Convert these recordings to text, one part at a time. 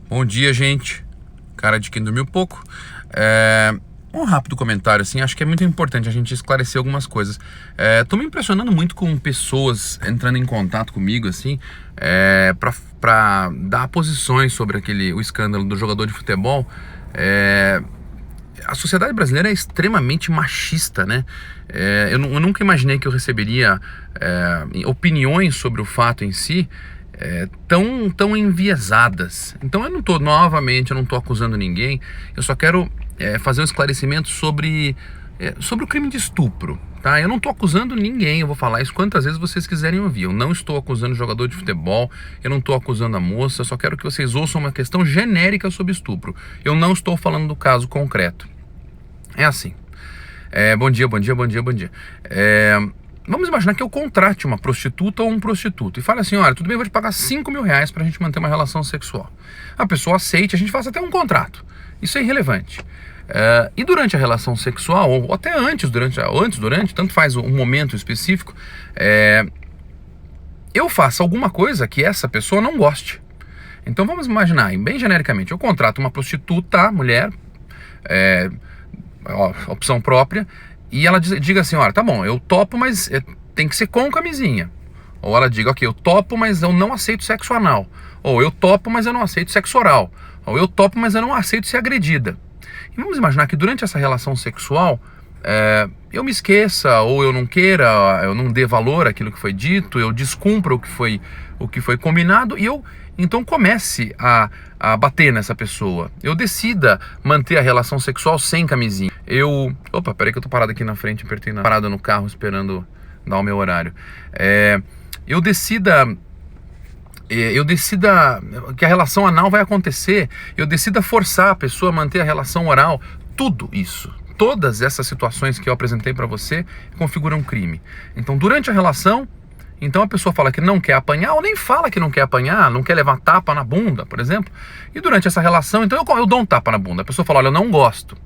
Bom dia, gente. Cara de quem dormiu pouco. Um rápido comentário, assim, acho que é muito importante a gente esclarecer algumas coisas. Tô me impressionando muito com pessoas entrando em contato comigo, assim, pra dar posições sobre o escândalo do jogador de futebol. A sociedade brasileira é extremamente machista, né? Eu nunca imaginei que eu receberia opiniões sobre o fato em si tão enviesadas. Então eu não tô acusando ninguém, eu só quero fazer um esclarecimento sobre o crime de estupro, tá? Eu não tô acusando ninguém, eu vou falar isso quantas vezes vocês quiserem ouvir. Eu não estou acusando o jogador de futebol, eu não estou acusando a moça, eu só quero que vocês ouçam uma questão genérica sobre estupro. Eu não estou falando do caso concreto. É assim. Bom dia. Vamos imaginar que eu contrate uma prostituta ou um prostituto e fale assim: olha, tudo bem, eu vou te pagar R$5.000 pra gente manter uma relação sexual. A pessoa aceite, a gente faça até um contrato. Isso é irrelevante. E durante a relação sexual, ou até antes, durante, tanto faz um momento específico, eu faço alguma coisa que essa pessoa não goste. Então vamos imaginar, bem genericamente, eu contrato uma prostituta, mulher, opção própria, e ela diga assim: olha, tá bom, eu topo, mas tem que ser com camisinha. Ou ela diga: ok, eu topo, mas eu não aceito sexo anal. Ou eu topo, mas eu não aceito sexo oral. Ou eu topo, mas eu não aceito ser agredida. E vamos imaginar que durante essa relação sexual eu me esqueça, ou eu não queira, eu não dê valor àquilo que foi dito, eu descumpra o que foi combinado, e eu então comece a bater nessa pessoa. Eu decida manter a relação sexual sem camisinha. Opa, peraí que eu tô parado aqui na frente, parado no carro esperando dar o meu horário. Eu decida que a relação anal vai acontecer, eu decida forçar a pessoa a manter a relação oral. Tudo isso, todas essas situações que eu apresentei para você configuram um crime. Então, durante a relação, então a pessoa fala que não quer apanhar, ou nem fala que não quer apanhar, não quer levar tapa na bunda, por exemplo. E durante essa relação, então eu dou um tapa na bunda. A pessoa fala: olha, eu não gosto.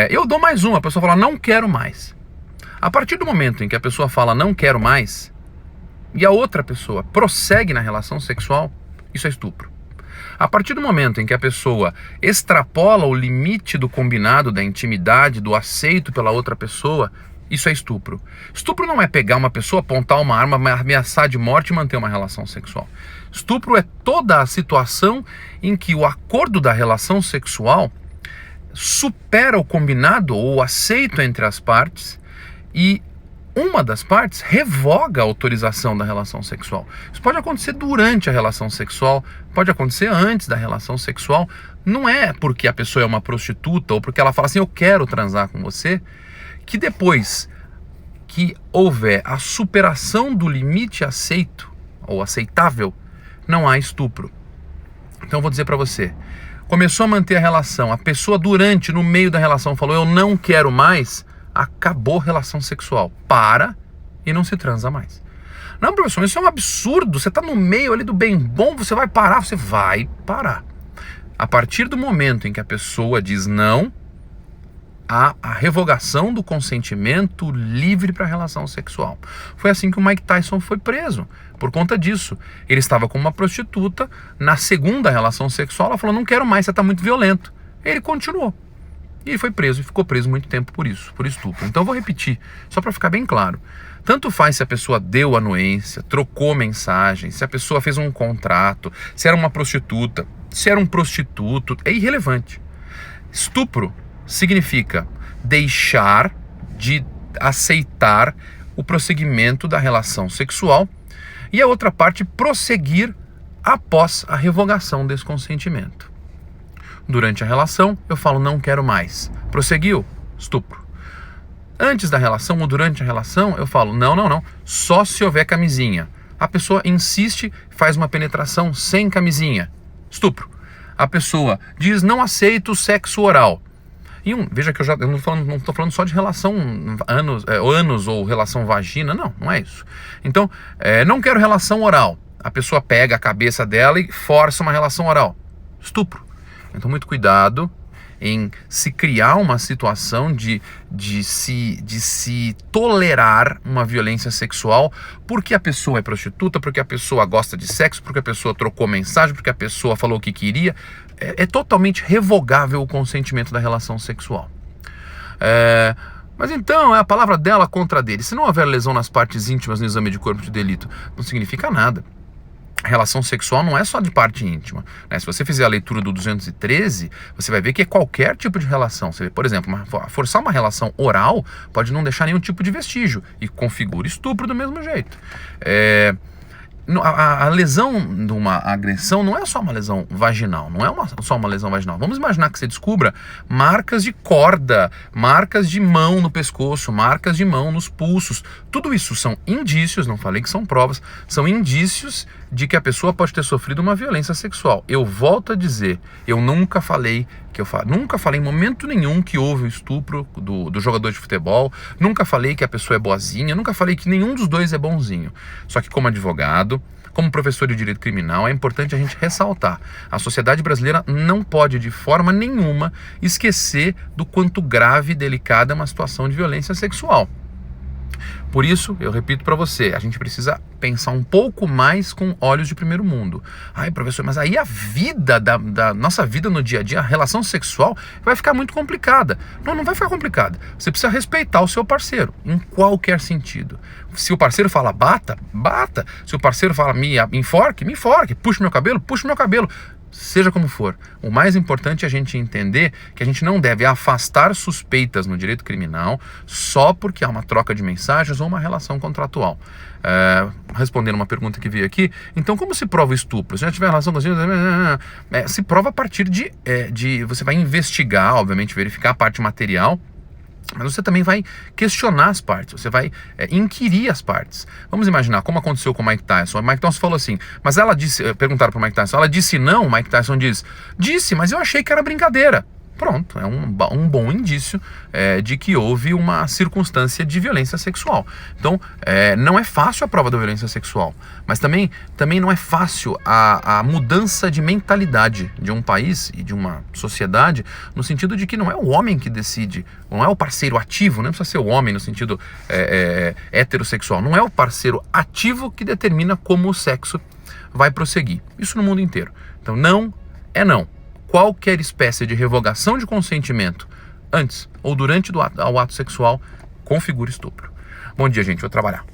Eu dou mais uma, a pessoa fala: não quero mais. A partir do momento em que a pessoa fala não quero mais, e a outra pessoa prossegue na relação sexual, isso é estupro. A partir do momento em que a pessoa extrapola o limite do combinado, da intimidade, do aceito pela outra pessoa, isso é estupro. Estupro não é pegar uma pessoa, apontar uma arma, ameaçar de morte e manter uma relação sexual. Estupro é toda a situação em que o acordo da relação sexual supera o combinado ou o aceito entre as partes, e uma das partes revoga a autorização da relação sexual. Isso pode acontecer durante a relação sexual, pode acontecer antes da relação sexual. Não é porque a pessoa é uma prostituta ou porque ela fala assim: eu quero transar com você, que depois que houver a superação do limite aceito ou aceitável, não há estupro. Então eu vou dizer para você: começou a manter a relação, a pessoa no meio da relação falou: eu não quero mais, acabou a relação sexual. Para e não se transa mais. Não, professor, isso é um absurdo. Você está no meio ali do bem bom, você vai parar? Você vai parar. A partir do momento em que a pessoa diz não, há a revogação do consentimento livre para a relação sexual. Foi assim que o Mike Tyson foi preso, por conta disso. Ele estava com uma prostituta, na segunda relação sexual ela falou: não quero mais, você está muito violento. Ele continuou. E ele foi preso, e ficou preso muito tempo por isso, por estupro. Então eu vou repetir, só para ficar bem claro. Tanto faz se a pessoa deu anuência, trocou mensagem, se a pessoa fez um contrato, se era uma prostituta, se era um prostituto, é irrelevante. Estupro significa deixar de aceitar o prosseguimento da relação sexual, e a outra parte prosseguir após a revogação desse consentimento. Durante a relação, eu falo: não quero mais. Prosseguiu? Estupro. Antes da relação ou durante a relação, eu falo: não, só se houver camisinha. A pessoa insiste, faz uma penetração sem camisinha. Estupro. A pessoa diz: não aceito sexo oral. Veja que eu não estou falando só de relação ânus ou relação vagina, não é isso. Então, não quero relação oral. A pessoa pega a cabeça dela e força uma relação oral. Estupro. Então, muito cuidado. em se criar uma situação de se tolerar uma violência sexual porque a pessoa é prostituta, porque a pessoa gosta de sexo, porque a pessoa trocou mensagem, porque a pessoa falou o que queria. É totalmente revogável o consentimento da relação sexual. Mas então é a palavra dela contra a dele. Se não houver lesão nas partes íntimas no exame de corpo de delito, não significa nada. A relação sexual não é só de parte íntima, né? Se você fizer a leitura do 213, você vai ver que é qualquer tipo de relação. Você vê, por exemplo, forçar uma relação oral pode não deixar nenhum tipo de vestígio e configura estupro do mesmo jeito. A lesão de uma agressão não é só uma lesão vaginal, não é só uma lesão vaginal. Vamos imaginar que você descubra marcas de corda, marcas de mão no pescoço, marcas de mão nos pulsos. Tudo isso são indícios, não falei que são provas, são indícios de que a pessoa pode ter sofrido uma violência sexual. Eu volto a dizer, eu nunca falei em momento nenhum que houve o estupro do jogador de futebol, nunca falei que a pessoa é boazinha, nunca falei que nenhum dos dois é bonzinho. Só que como advogado, como professor de direito criminal, é importante a gente ressaltar: a sociedade brasileira não pode de forma nenhuma esquecer do quanto grave e delicada é uma situação de violência sexual. Por isso, eu repito para você, a gente precisa pensar um pouco mais com olhos de primeiro mundo. Ai, professor, mas aí a vida da nossa vida no dia a dia, a relação sexual, vai ficar muito complicada. Não vai ficar complicada. Você precisa respeitar o seu parceiro, em qualquer sentido. Se o parceiro fala bata, bata. Se o parceiro fala me enforque, me enforque. Puxa meu cabelo. Seja como for, o mais importante é a gente entender que a gente não deve afastar suspeitas no direito criminal só porque há uma troca de mensagens ou uma relação contratual. Respondendo uma pergunta que veio aqui, então como se prova o estupro? Se já tiver relação com se prova a partir de você vai investigar, obviamente verificar a parte material, mas você também vai questionar as partes, você vai inquirir as partes. Vamos imaginar como aconteceu com o Mike Tyson. O Mike Tyson falou assim, mas ela disse, perguntaram para o Mike Tyson, ela disse não, o Mike Tyson disse, mas eu achei que era brincadeira. Pronto, é um bom indício de que houve uma circunstância de violência sexual. Então, não é fácil a prova da violência sexual, mas também não é fácil a mudança de mentalidade de um país e de uma sociedade, no sentido de que não é o homem que decide, não é o parceiro ativo, não precisa ser o homem no sentido heterossexual, não é o parceiro ativo que determina como o sexo vai prosseguir. Isso no mundo inteiro. Então, não é não. Qualquer espécie de revogação de consentimento antes ou durante o ato sexual configura estupro. Bom dia, gente. Vou trabalhar.